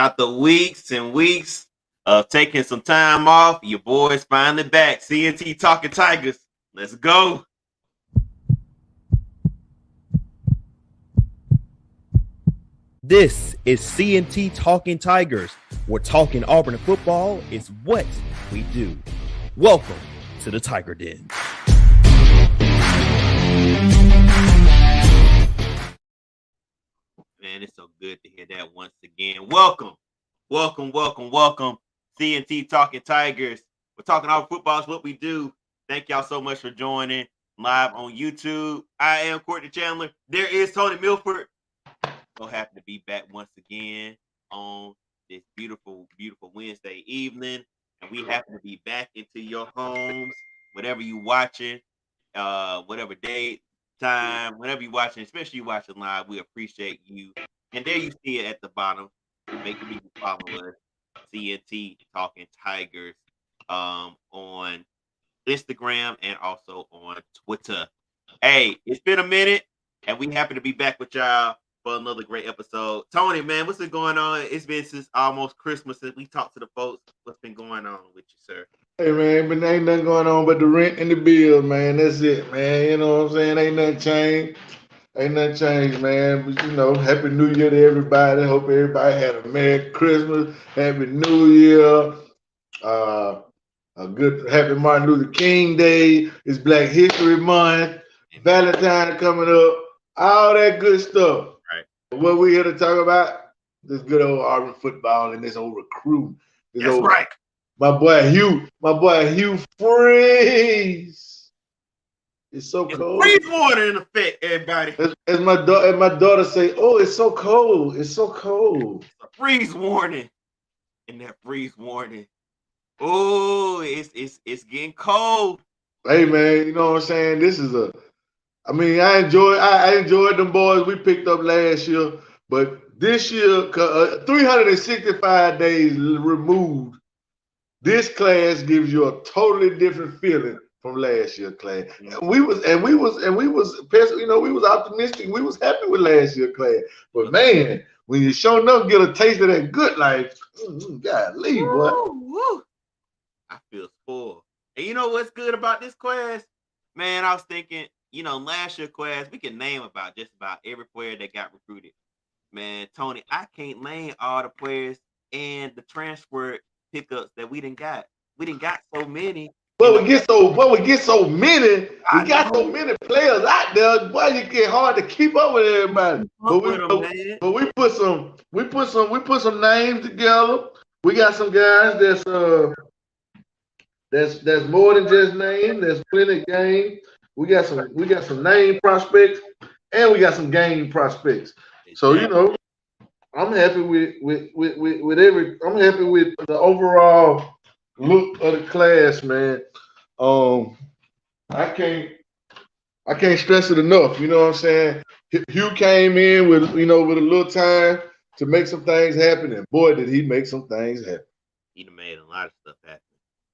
After weeks and weeks of taking some time off, your boys finally back. C&T Talking Tigers. Let's go. This is C&T Talking Tigers, where talking Auburn football is what we do. Welcome to the Tiger Den. Man, it's so good to hear that once again. Welcome. C&T Talking Tigers. We're talking Auburn football is what we do. Thank y'all so much for joining live on YouTube. I am Courtney Chandler. There is Tony Milford. So happy to be back once again on this beautiful Wednesday evening. And we happen to be back into your homes, whatever you watching, whatever day, time, whenever you watching, especially you watching live, we appreciate you. And there you see it at the bottom. Make sure you follow us, C&T Talking Tigers, on Instagram and also on Twitter. Hey, it's been a minute, and we happy to be back with y'all for another great episode. Tony, man, what's been going on? It's been since almost Christmas since we talked to the folks. What's been going on with you, sir? Hey, man, but ain't nothing going on but the rent and the bill, man. That's it, man. You know what I'm saying? Ain't nothing changed, man. But, you know, Happy New Year to everybody. Hope everybody had a Merry Christmas. Happy New Year. A good Happy Martin Luther King Day. It's Black History Month. Valentine coming up. All that good stuff. Right. What we here to talk about? This good old Auburn football and this old recruit. That's right. My boy Hugh Freeze. It's so cold. Freeze water in effect, everybody. As my daughter say, oh, it's so cold. It's so cold. It's a freeze warning. And that freeze warning. Oh, it's getting cold. Hey, man, you know what I'm saying? I enjoyed them boys we picked up last year, but this year, 365 days removed, this class gives you a totally different feeling from last year's class. And we was optimistic. We was happy with last year's class. But man, when you sure enough get a taste of that good life, golly, boy. I feel spoiled. And you know what's good about this class? Man, I was thinking, last year's class, we can name just about every player that got recruited. Man, Tony, I can't name all the players and the transfer pickups that we didn't got. We didn't got so many. We get so many. We got so many players out there. Boy, you get hard to keep up with everybody. But we put some names together. We got some guys that's more than just name. There's plenty of game. We got some name prospects and we got some game prospects. So I'm happy with I'm happy with the overall look of the class, man. I can't stress it enough. You know what I'm saying? Hugh came in with a little time to make some things happen, and boy, did he make some things happen. He made a lot of stuff happen.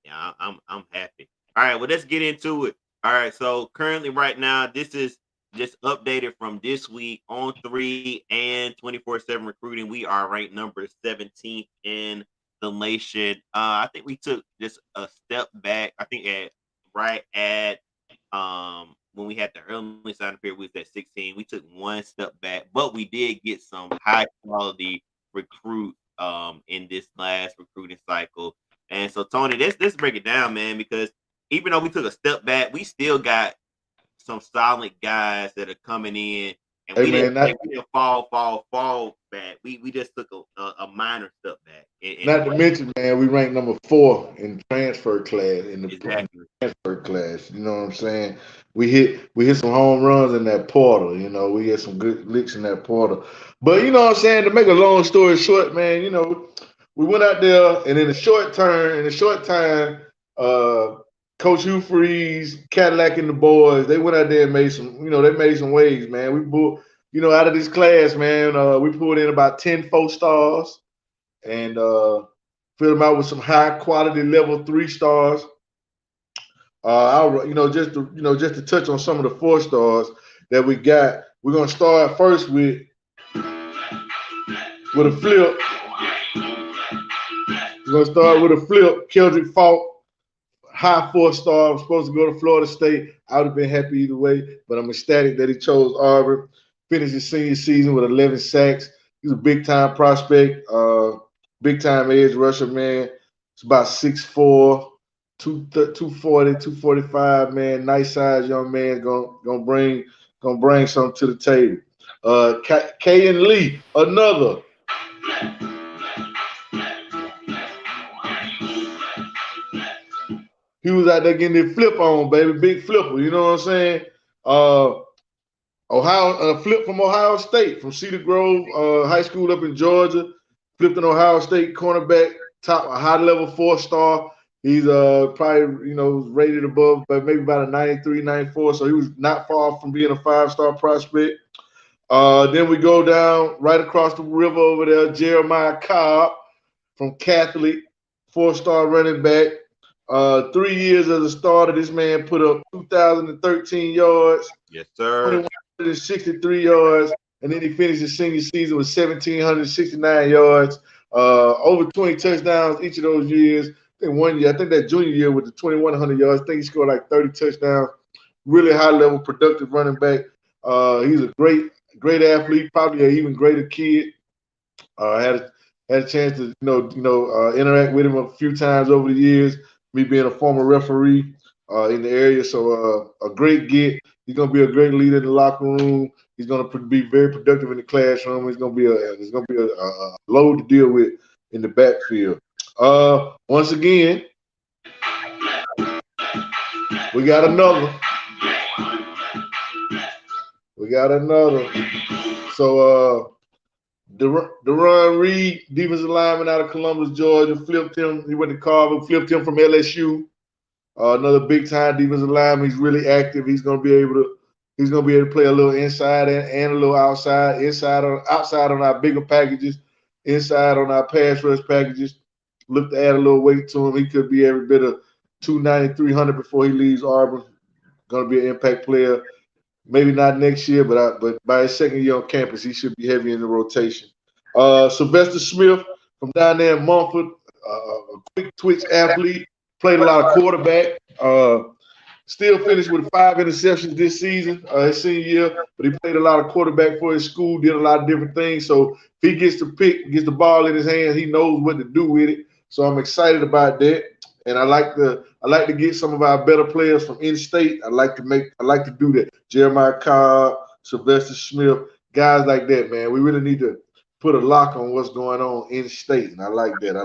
Yeah, I'm happy. All right, well, let's get into it. All right, so currently right now, this is just updated from this week on 3 and 24/7 recruiting. We are ranked number 17th in the nation. I think we took just a step back. I think when we had the early signing period, we was at 16. We took one step back, but we did get some high quality recruit in this last recruiting cycle. And so, Tony, let's break it down, man, because even though we took a step back, we still got some solid guys that are coming in, and we didn't fall back. We just took a minor step back. Not to mention, man, we ranked number 4 in transfer class transfer class. You know what I'm saying? We hit some home runs in that portal. We had some good licks in that portal. But you know what I'm saying? To make a long story short, man, we went out there, and in a short time, Coach Hugh Freeze, Cadillac and the boys, they went out there and made some waves, man. We pulled, out of this class, man, we pulled in about 10 4-stars and filled them out with some high quality level 3-stars. Just to touch on some of the 4-stars that we got, we're gonna start first with a flip. We're going to start with a flip. Keldrick Falk, high 4-star. I'm supposed to go to Florida State. I would have been happy either way, but I'm ecstatic that he chose Auburn. Finished his senior season with 11 sacks. He's a big-time prospect, big-time edge rusher, man. It's about 6'4", 240, 245, man. Nice size young man. Gonna bring something to the table. K and Lee, another. He was out there getting his flip on, baby. Big flipper, you know what I'm saying? Flip from Ohio State, from Cedar Grove High School up in Georgia. Flipped an Ohio State cornerback, a high-level 4-star. He's probably, rated above, but maybe about a 93, 94. So he was not far from being a 5-star prospect. Then we go down right across the river over there, Jeremiah Cobb from Catholic, 4-star running back. 3 years as a starter, this man put up 2,013 yards. Yes, sir. 263 yards, and then he finished his senior season with 1,769 yards, over 20 touchdowns each of those years. I think one year, I think that junior year with the 2,100 yards, I think he scored like 30 touchdowns. Really high-level, productive running back. He's a great athlete, probably an even greater kid. Had a chance to interact with him a few times over the years. Me being a former referee in the area, so a great get. He's gonna be a great leader in the locker room. He's gonna be very productive in the classroom. He's gonna be a load to deal with in the backfield. Once again, we got another. So Deron Reed, defensive lineman out of Columbus, Georgia, flipped him. He went to Carver, flipped him from LSU. Another big time defensive lineman. He's really active. He's gonna be able to play a little inside and a little outside. Outside on our bigger packages, inside on our pass rush packages. Look to add a little weight to him. He could be every bit of 290, 300 before he leaves Auburn. Gonna be an impact player. Maybe not next year, but by his second year on campus, he should be heavy in the rotation. Sylvester Smith from down there in Mumford, a quick twitch athlete, played a lot of quarterback. Still finished with 5 interceptions this season, his senior year, but he played a lot of quarterback for his school, did a lot of different things. So if he gets the ball in his hands, he knows what to do with it. So I'm excited about that. And I like to get some of our better players from in-state. I like to do that. Jeremiah Cobb, Sylvester Smith, guys like that, man. We really need to put a lock on what's going on in-state, and I like that.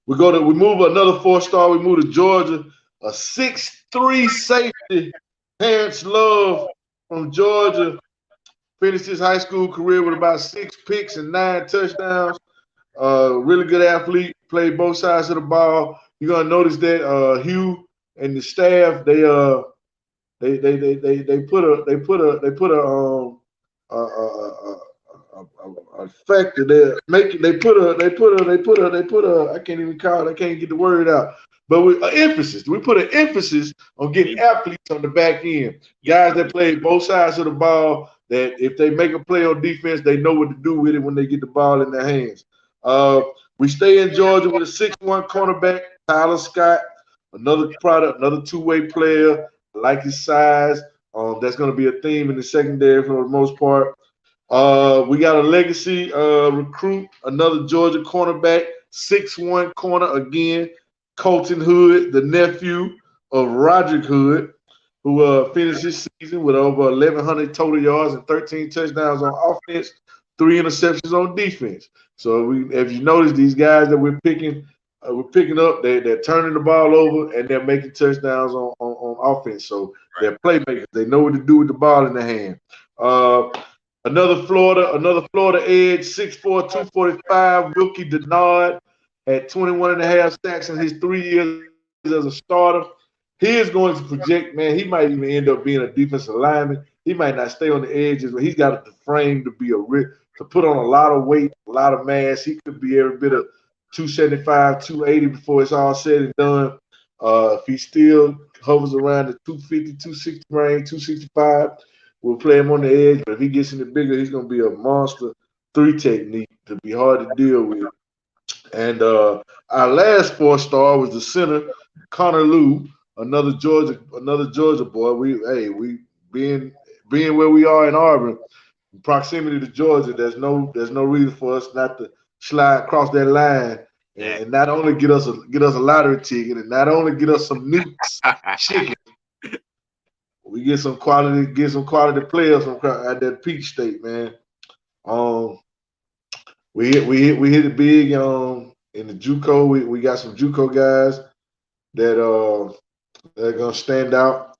We move another 4-star. We move to Georgia, a 6'3" safety, Terrence Love from Georgia. Finished his high school career with about 6 picks and 9 touchdowns. Really good athlete. Played both sides of the ball. You're gonna notice that Hugh and the staff they put a factor there. I can't even call it. I can't get the word out. But we put an emphasis on getting athletes on the back end. Guys that play both sides of the ball, that if they make a play on defense, they know what to do with it when they get the ball in their hands. We stay in Georgia with a 6'1" cornerback, Tyler Scott, another two-way player. I like his size. That's going to be a theme in the secondary for the most part. We got a legacy recruit, another Georgia cornerback, 6'1" corner again, Colton Hood, the nephew of Roderick Hood, who finished his season with over 1,100 total yards and 13 touchdowns on offense, 3 interceptions on defense. So if you notice, these guys that we're picking up, they're turning the ball over and they're making touchdowns on offense. So they're playmakers. They know what to do with the ball in their hand. Another Florida edge, 6'4", 245, Wilkie Denard, had 21.5 sacks in his 3 years as a starter. He is going to project, man. He might even end up being a defensive lineman. He might not stay on the edges, but he's got the frame to be to put on a lot of weight, a lot of mass. He could be every bit of 275, 280 before it's all said and done. If he still hovers around the 250, 260 range, 265, we'll play him on the edge. But if he gets any bigger, he's going to be a monster 3 technique to be hard to deal with. And our last 4-star was the center, Connor Lou, another Georgia boy. We being being where we are in Auburn, proximity to Georgia, there's no reason for us not to slide across that line and not only get us a lottery ticket and not only get us some Newt's chicken. We get some quality players from at that Peach State, man. Um, we hit it big in the JUCO. We got some JUCO guys that are gonna stand out.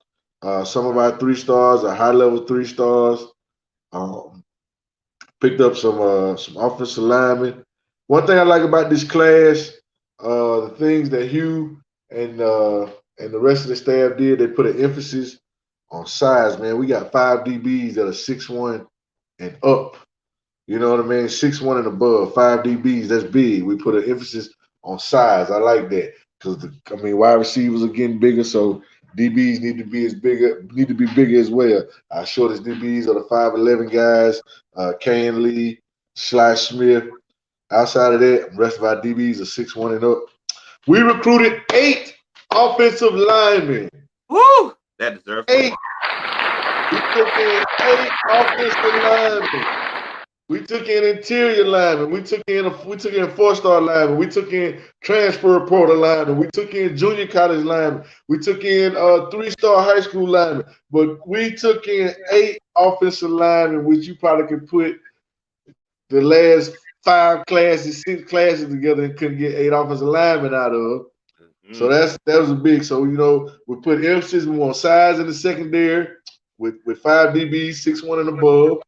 Some of our 3 stars are high level 3 stars. Um, Picked up some offensive linemen. One thing I like about this class, the things that Hugh and the rest of the staff did, they put an emphasis on size. Man, we got 5 DBs that are 6'1" and up. You know what I mean? 6'1" and above, 5 DBs. That's big. We put an emphasis on size. I like that because wide receivers are getting bigger, so DBs need to be bigger as well. Our shortest DBs are the 5'11" guys, Kane Lee, Sly Smith. Outside of that, the rest of our DBs are 6'1" and up. We recruited 8 offensive linemen. Woo! That deserves 8. We took in 8 offensive linemen. We took in interior linemen. We took in 4-star linemen. We took in transfer portal linemen. We took in junior college linemen. We took in 3-star high school linemen. But we took in 8 offensive linemen, which you probably could put the last 5 classes, 6 classes together and couldn't get 8 offensive linemen out of. So that was a big. So we put emphasis on size in the secondary with 5 DBs, 6'1" and above.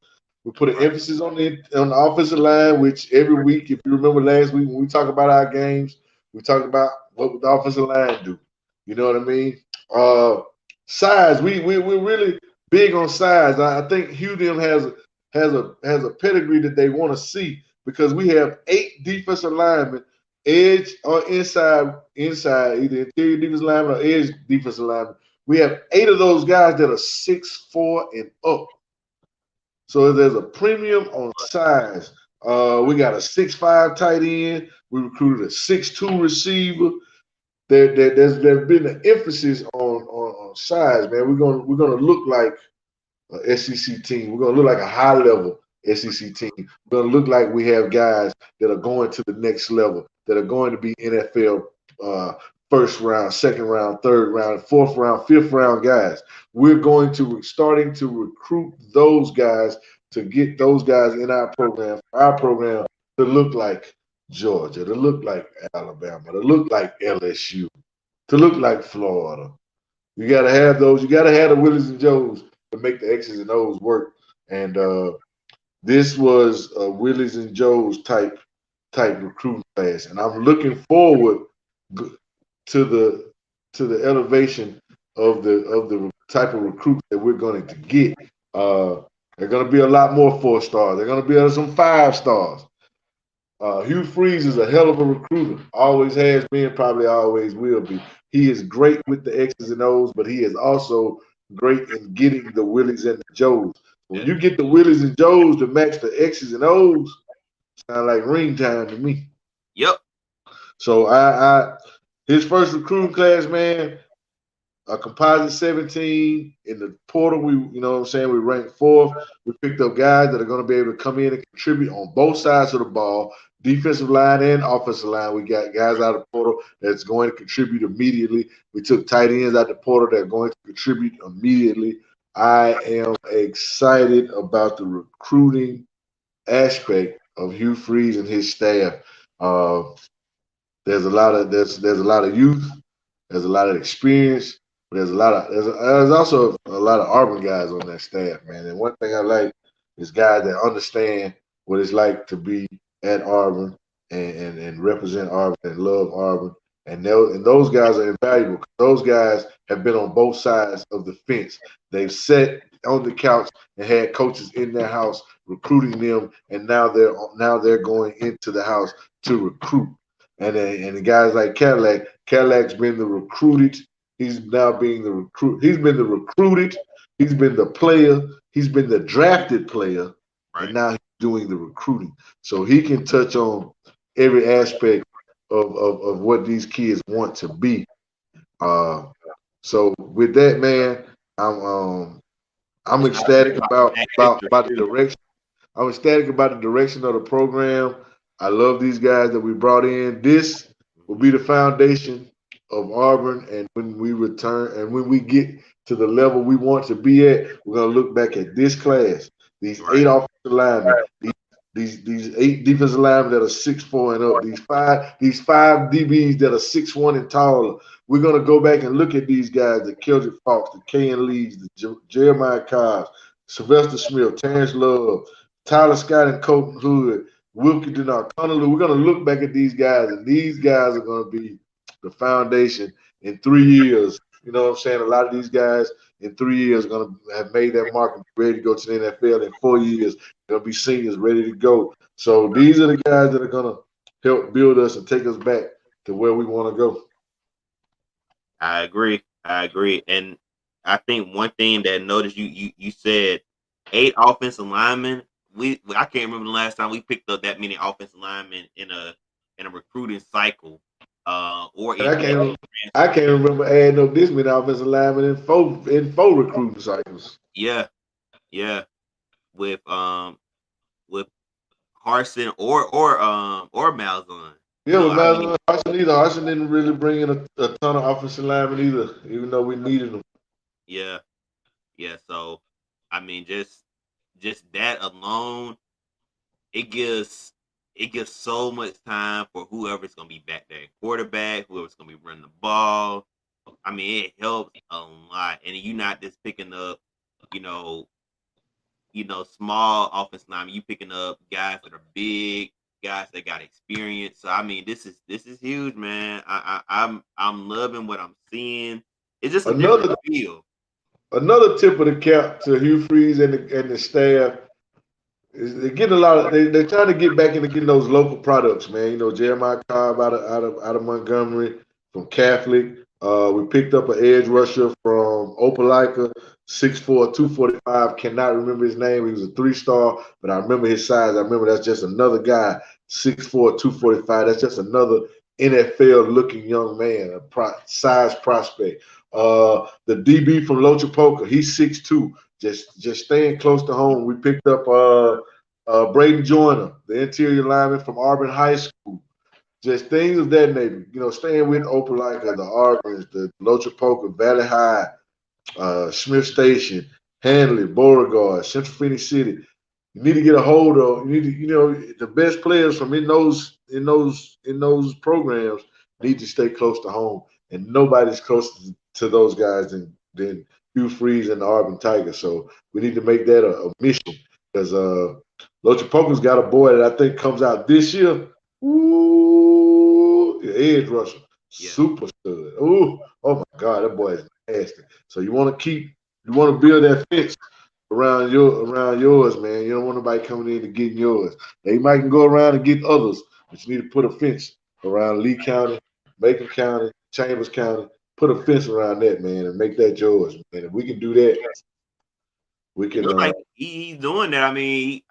We put an emphasis on the offensive line, which every week, if you remember last week when we talk about our games, we talk about what would the offensive line do. You know what I mean? Size. We're really big on size. I think Hugh has a pedigree that they want to see because we have 8 defensive linemen, edge or inside, either interior defensive lineman or edge defensive lineman. We have 8 of those guys that are 6'4" and up. So there's a premium on size. We got a 6'5" tight end. We recruited a 6'2" receiver. There's been an emphasis on size, man. We're gonna look like an SEC team. We're gonna look like a high level SEC team. We're gonna look like we have guys that are going to the next level, that are going to be NFL first round, second round, third round, fourth round, fifth round guys. We're starting to recruit those guys to get those guys in our program to look like Georgia, to look like Alabama, to look like LSU, to look like Florida. You got to have those. You got to have the Willies and Joes to make the X's and O's work. And this was a Willies and Joes type recruiting class, and I'm looking forward to the elevation of the type of recruits that we're going to get. They're going to be a lot more 4-stars. They're going to be some 5-stars. Hugh Freeze is a hell of a recruiter. Always has been, probably always will be. He is great with the X's and O's, but he is also great in getting the Willies and the Joes. When you get the Willies and Joes to match the X's and O's, sound like ring time to me. Yep. So his first recruiting class, man, a composite 17 in the portal. We ranked 4th. We picked up guys that are going to be able to come in and contribute on both sides of the ball, defensive line and offensive line. We got guys out of the portal that's going to contribute immediately. We took tight ends out the portal that are going to contribute immediately. I am excited about the recruiting aspect of Hugh Freeze and his staff. There's a lot of youth. There's a lot of experience. There's also a lot of Auburn guys on that staff, man. And one thing I like is guys that understand what it's like to be at Auburn and represent Auburn and love Auburn. And those guys are invaluable. Those guys have been on both sides of the fence. They've sat on the couch and had coaches in their house recruiting them, and now they're going into the house to recruit. And the guys like Cadillac's been the recruited. He's now being the recruit. He's been the recruited. He's been the player. He's been the drafted player. Right. And now he's doing the recruiting. So he can touch on every aspect of what these kids want to be. So with that, man, I'm Let's not forget ecstatic about the Black History about the too. direction. I'm ecstatic about the direction of the program. I love these guys that we brought in. This will be Mhm. the foundation of Auburn, and when we return and when we get to the level we want to be at, we're gonna look back at this class, these eight Right. offensive linemen, these eight defensive linemen that are 6'4" and up, these five DBs that are 6'1" and taller. We're gonna go back and look at these guys: the Keldrick Fox, the Kayan Leeds, the Jeremiah Cobbs, Sylvester Smith, Terrence Love, Tyler Scott, and Colton Hood, Wilkie Denard, Connolly. We're gonna look back at these guys, and these guys are gonna be the foundation in 3 years. You know what I'm saying? A lot of these guys in 3 years are gonna have made that mark and be ready to go to the NFL. In 4 years, they'll be seniors ready to go. So these are the guys that are gonna help build us and take us back to where we want to go. I agree. I agree. And I think one thing that noticed you said 8 offensive linemen. I can't remember the last time we picked up that many offensive linemen in a recruiting cycle. Or And I even can't I transfer. can't remember adding up this many offensive linemen in four recruiting cycles. Yeah, yeah. With Carson or Malzahn. Yeah, with I mean, Malcolm Harson either. Harson didn't really bring in a ton of offensive linemen either, even though we needed them. yeah, yeah. So I mean, just that alone, it gives it gives so much time for whoever's gonna be back there, quarterback, whoever's gonna be running the ball. I mean, it helps a lot, and you're not just picking up, you know, small offense line. You picking up guys that are big, guys that got experience. So I mean, this is huge, man. I'm loving what I'm seeing. It's just a different Another feel. another tip of the cap to Hugh Freeze and the staff is they're getting a lot of they're trying to get back into getting those local products, man. You know, Jeremiah Cobb out of Montgomery from Catholic. We picked up an edge rusher from Opelika, 6'4", 245. Cannot remember his name. He was a 3-star, but I remember his size. I remember that's just another guy, 6'4", 245. That's just another NFL looking young man, size prospect. The DB from Lochapoka, he's 6'2". Just staying close to home. We picked up Braden Joyner, the interior lineman from Auburn High School. Just things of that nature. You know, staying with Opelika, the Auburn's, the Lochapoka, Valley High, Smith Station, Hanley, Beauregard, Central Phoenix City. You need to get a hold of. You need to, the best players from in those programs need to stay close to home, and nobody's closer to those guys than Hugh Freeze and the Auburn Tigers. So we need to make that a mission because Lochapoka's got a boy that I think comes out this year. Ooh, the edge rusher, Yeah, super stud. Ooh, oh my God, that boy is nasty. So you want to build that fence around yours, man. You don't want nobody coming in and getting yours. They might can go around and get others, but you need to put a fence around Lee County, Macon County, Chambers County. Put a fence around that, man, and make that yours, man. If we can do that, we it can. looks like he's doing that. I mean,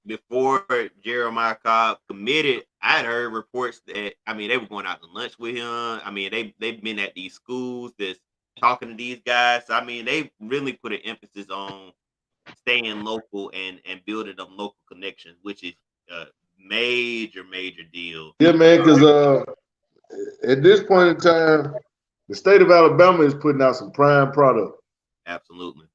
before Jeremiah Cobb committed, I had heard reports that they were going out to lunch with him. I mean, they've been at these schools that's talking to these guys. So, I mean, they really put an emphasis on staying local and building them local connections, which is a major deal. Yeah, man, because at this point in time, the state of Alabama is putting out some prime product. Absolutely.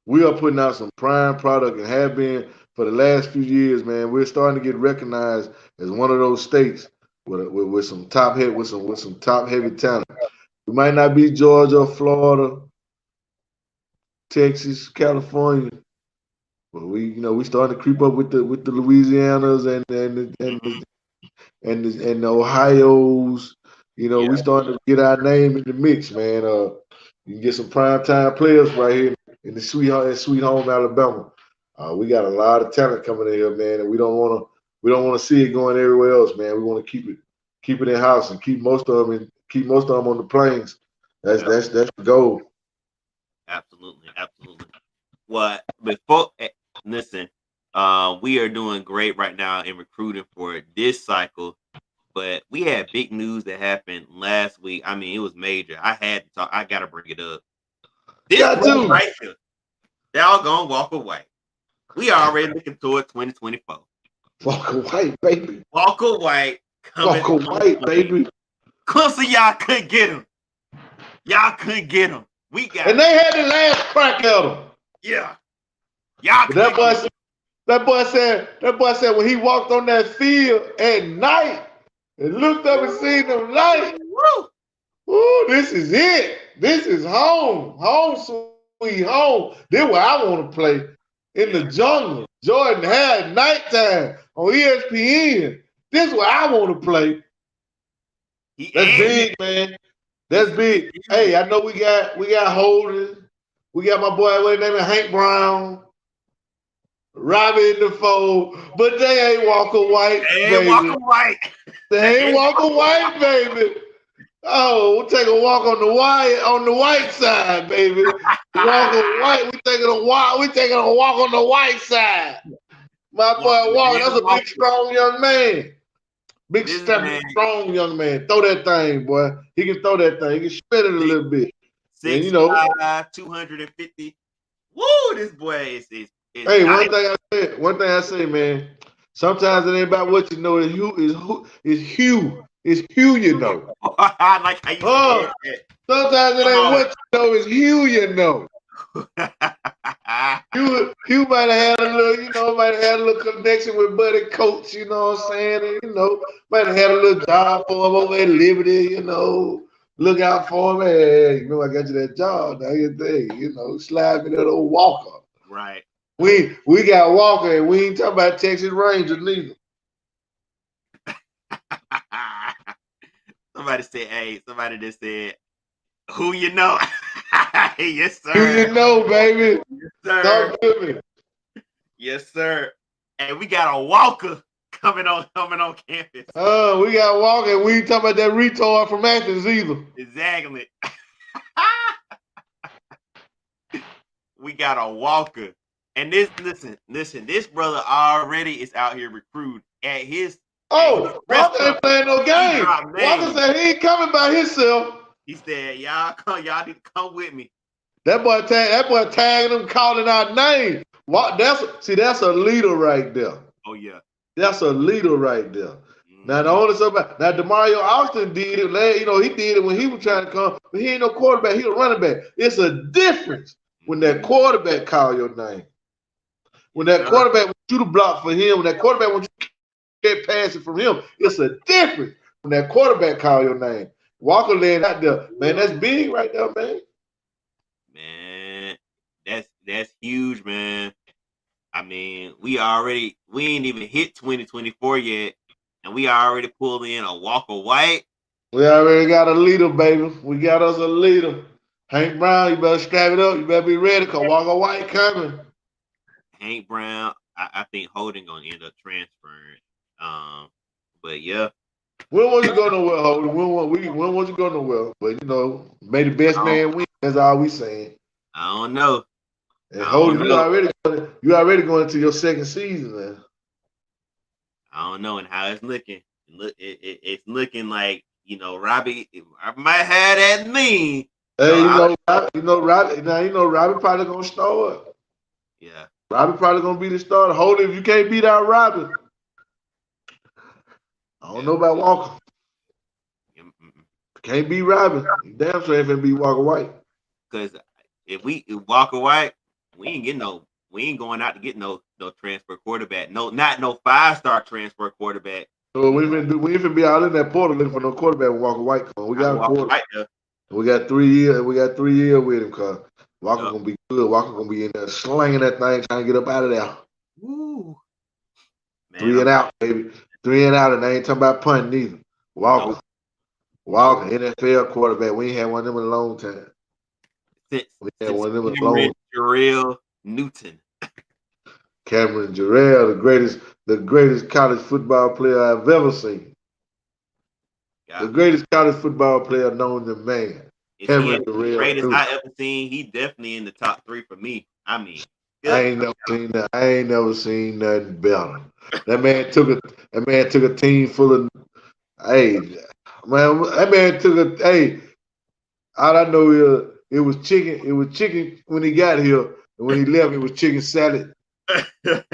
We are putting out some prime product and have been for the last few years, man. We're starting to get recognized as one of those states with some top heavy talent. We might not be Georgia, Florida, Texas, California, but we starting to creep up with the Louisianas Hmm. and the Ohio's. We Yeah. starting to get our name in the mix, man. You can get some prime time players right here in the sweet home Alabama. We got a lot of talent coming in here, man, and we don't want to see it going everywhere else, man. We want to keep it in house and keep most of them on the plains. Yep. That's the goal. Absolutely. Absolutely. What before? Listen. We are doing great right now in recruiting for this cycle, but we had big news that happened last week. I mean, it was major. I had to talk. I got to bring it up. This Got brother to. right here, y'all gonna walk away. We are already looking toward 2024. Walker White, baby. Walker White coming. Walker White, baby. Clemson, y'all couldn't get him. Y'all couldn't get him. We got And they had the last crack at him. yeah. Y'all But that boy said when he walked on that field at night and looked up and seen them lights, ooh, this is it. This is home. Home sweet home. This is where I want to play. In the jungle. Jordan had nighttime on ESPN. This is where I want to play. That's big, man. That's big. Hey, I know we got Holden. We got my boy, what his name is, Hank Brown. Robbie in the fold. But they ain't Walker White, baby. They ain't Walker White. They ain't Walker White, baby. Oh, we'll take a walk on the white side, baby. Walker White, we taking a walk on the white side. My boy Walker, that's a big, strong young man. Big, strong young man. Throw that thing, boy. He can throw that thing. He can spin it a little bit. 6'5", 250. Woo, this boy is hey, nice. One thing I say, man. Sometimes it ain't about what you know. It's Hugh. It's Hugh, you know. I like how you said that. Sometimes it ain't what you know. It's Hugh, you know. Hugh might have had a little connection with Buddy Coach, you know what I'm saying? And, might have had a little job for him over at Liberty, Look out for him. Hey, I got you that job. Now you think, slide me that old Walker. Right. We got Walker, and we ain't talking about Texas Rangers neither. Somebody just said, who you know? Yes, sir. Who you know, baby? Yes, sir. Talk to me. Yes, sir. And we got a Walker coming on campus. We got Walker, and we ain't talking about that retard from Athens either. Exactly. We got a Walker. And listen, this brother already is out here recruiting at his. Oh, Walker ain't playing no game. Walker said he ain't coming by himself. He said, y'all need to come with me. That boy tagging them, calling out names. That's a leader right there. Oh yeah. That's a leader right there. Now DeMario Austin did it. He did it when he was trying to come, but he ain't no quarterback. He a running back. It's a difference when that quarterback call your name. When that quarterback wants you to block for him, when that quarterback wants you to get passing from him, it's a difference when that quarterback call your name. Walker laying out there, man. That's big right there, man. Man, that's huge, man. I mean, we ain't even hit 2024 yet, and we already pulled in a Walker White. We already got a leader, baby. We got us a leader. Hank Brown, you better strap it up. You better be ready, because Walker White coming. Hank Brown, I think Holden gonna end up transferring. But yeah. When was you go nowhere, Holden? When was you go nowhere? But may the best man win. That's all we saying. I don't know. And Holden, you already going into your second season now. I don't know, and how it's looking. It's looking like Robbie. I might have that mean. Hey, Robbie probably gonna start. Yeah. Robbie probably gonna be the starter. Holden, if you can't beat out Robbie. I don't know about Walker. Can't beat Robbie. Damn sure ain't finna beat Walker White. Because if Walker White, we ain't going out to get no transfer quarterback. No, not no 5-star transfer quarterback. So we ain't finna be out in that portal looking for no quarterback with Walker White. We got a quarterback. We got 3 years. We got 3 years with him, cause Walker gonna be good. Walker gonna be in there slinging that thing, trying to get up out of there. Woo. Man, 3 and out, baby. 3 and out, and I ain't talking about punting either. Walker, NFL quarterback. We ain't had one of them in a long time. We had one of them in a long time. Jarrell Newton. Cameron Jarrell, the greatest college football player I've ever seen. Yeah. The greatest college football player known to man. Cameron Jarrell. Greatest I ever seen. He definitely in the top 3 for me. I mean, I ain't never seen that. I ain't never seen nothing better. That man took a team full of hey man. That man took a hey. All I know is it was chicken. It was chicken when he got here, and when he left, it was chicken salad. It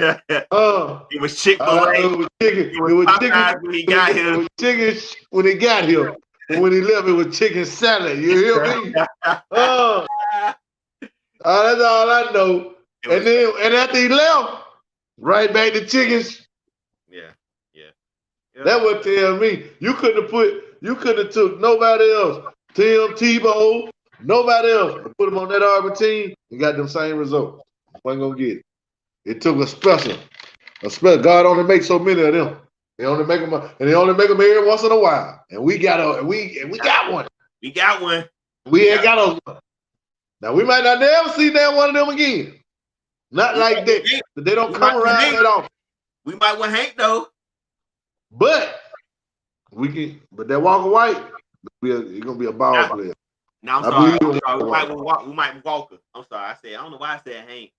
was Chick-fil-A. All I know it was chicken. It was Popeyes when he got here. It was chicken when he got here. And when he left, it was chicken salad. You hear me? That's all I know. And after he left, right back to chickens. Yeah. That would tell me you couldn't have took nobody else. Tim Tebow, nobody else. Put them on that Auburn team and got them same results. Wasn't gonna get it. It took a special. God only makes so many of them. They only make them, and they only make them every once in a while. And we got one. We got one. We ain't got one. Now we might not never see that one of them again. Not like that. They don't come around that often. We might want Hank though. But we can. But that Walker White, he's gonna be a ball player. No, I'm sorry. We might Walker. I'm sorry. I don't know why I said Hank.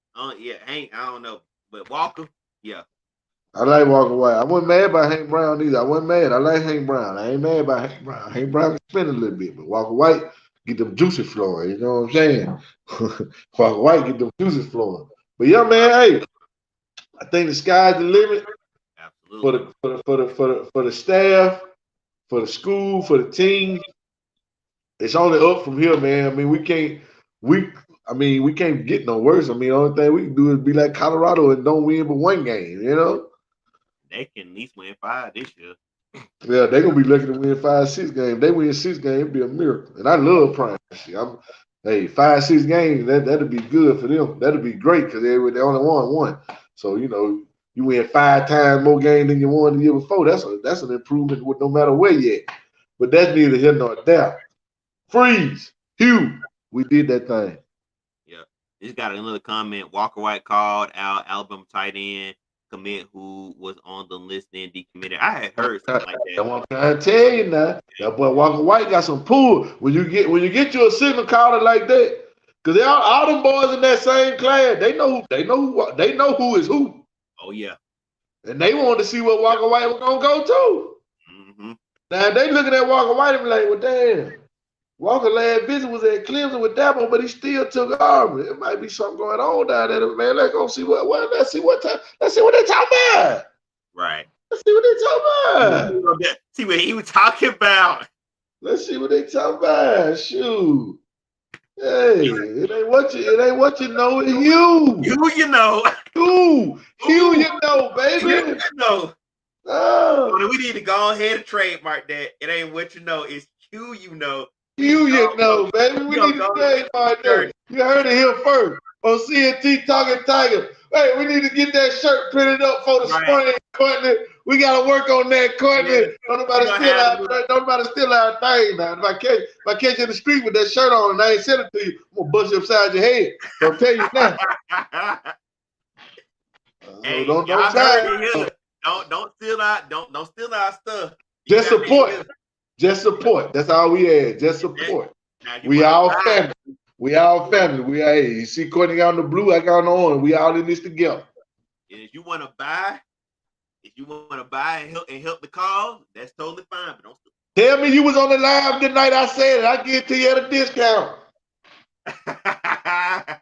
Hank. I don't know, but Walker. Yeah. I like Walker White. I wasn't mad about Hank Brown either. I wasn't mad. I like Hank Brown. I ain't mad about Hank Brown. Hank Brown can spin a little bit, but Walker White get them juices flowing. You know what I'm saying? Walker White get them juices flowing. But yeah, man, hey, I think the sky's the limit. Absolutely. For the staff, for the school, for the team. It's only up from here, man. I mean, we can't get no worse. I mean, the only thing we can do is be like Colorado and don't win but one game, you know? They can at least win 5 this year. Yeah, they're going to be lucky to win 5, 6 games. If they win 6 games, it'd be a miracle. And I love primacy. 5, 6 games, that'd be good for them. That'd be great because they only won 1. So, you know, you win 5 times more games than you won the year before. That's an improvement with no matter where you at. But that's neither here nor there. Freeze, Hugh, we did that thing. Yeah. Just got another comment. Walker White called out Alabama tight end commit who was on the list and decommitted. I had heard something like that. I'm trying to tell you now. That boy Walker White got some pull. When you get you a signal caller like that, because all them boys in that same class, they know who is who. Oh yeah. And they wanted to see what Walker White was gonna go to. Mm-hmm. Now they looking at Walker White and be like, well, damn. Walker last visit was at Clemson with Dabo, but he still took Auburn. It might be something going on down there, man. Let's go see let's see what they're talking about. Right. Let's see what they're talking about. See what he was talking about. Let's see what they talking about. Shoot. Hey, it ain't what you know, it's you. You know. You know, baby. You know. Oh. We need to go ahead and trademark that. It ain't what you know, it's you know. You know, baby. We need to trademark that. You heard it here first on C&T Talking Tigers. Hey, we need to get that shirt printed up for the spring, Courtney. We got to work on that, Courtney. Yeah. Don't nobody steal our thing now. If I catch you in the street with that shirt on and I ain't send it to you, I'm going to bust you upside your head. So I'll tell you now. Hey, don't steal our stuff. Just support. Just support. That's all we had. Just support. We all family. We all family. You see Courtney got on the blue, I got on the orange. We all in this together. And if you want to buy and help the cause, that's totally fine. But don't tell me you was on the live the night I said it. I give it to you at a discount. I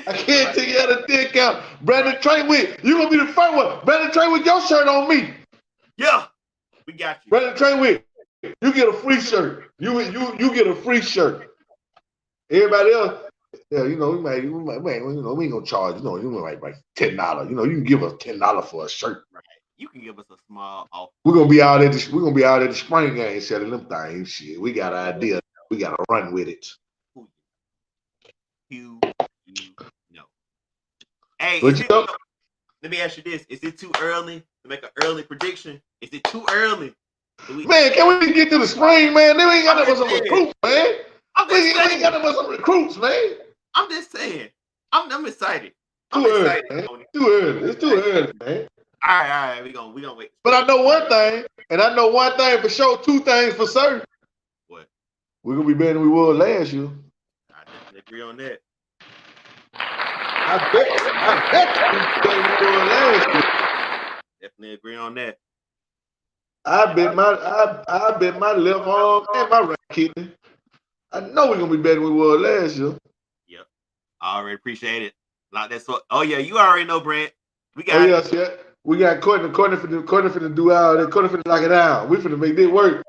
can't take you at a discount. Brandon Train with you gonna be the first one. Brandon Train with your shirt on me. Yeah, we got you. Brandon Train with. You get a free shirt. You get a free shirt. Everybody else, yeah, you know, we ain't gonna charge. You know, like $10. You know, you can give us $10 for a shirt. Right. You can give us a small offer. We're gonna be out at the spring game selling them things. Shit, we got an idea. We gotta run with it. You know. Hey, let me ask you this: is it too early to make an early prediction? Is it too early? Man, can we get to the spring, man? They ain't got that much some recruits, man. We ain't got that much some recruits, man. I'm just saying. I'm excited. Too early, man. Too early. It's too early, man. All right. We gonna wait. But I know one thing, and I know one thing for sure. 2 things for certain. What? We're gonna be better than we were last year. I definitely agree on that. I bet you we won last year. Definitely agree on that. I bet my left arm and my right kidney. I know we're gonna be better than we were last year. Yep. I already appreciate it. Like that's what. Oh yeah, you already know, Brent. We got Oh yes, yeah. We got Courtney finna do all that. Courtney finna lock it down. We finna make this work.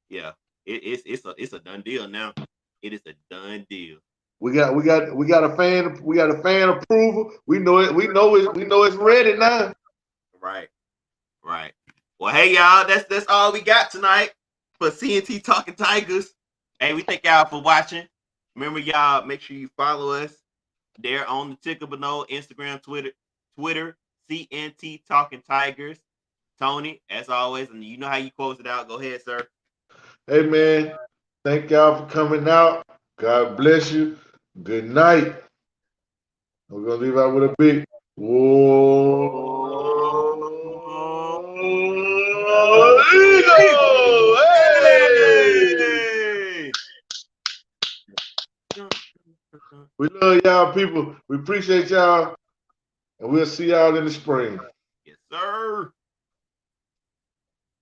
Yeah. It's a done deal now. It is a done deal. We got a fan approval. We know it's ready now. Right. Right. Well, hey y'all, that's all we got tonight for C&T Talking Tigers. Hey, we thank y'all for watching. Remember, y'all, make sure you follow us there on the ticker below, Instagram, Twitter, C&T Talking Tigers. Tony, as always, and you know how you close it out. Go ahead, sir. Hey man, thank y'all for coming out. God bless you. Good night. We're gonna leave out with a big whoa. Eagle! Hey! We love y'all people. We appreciate y'all. And we'll see y'all in the spring. Yes, sir.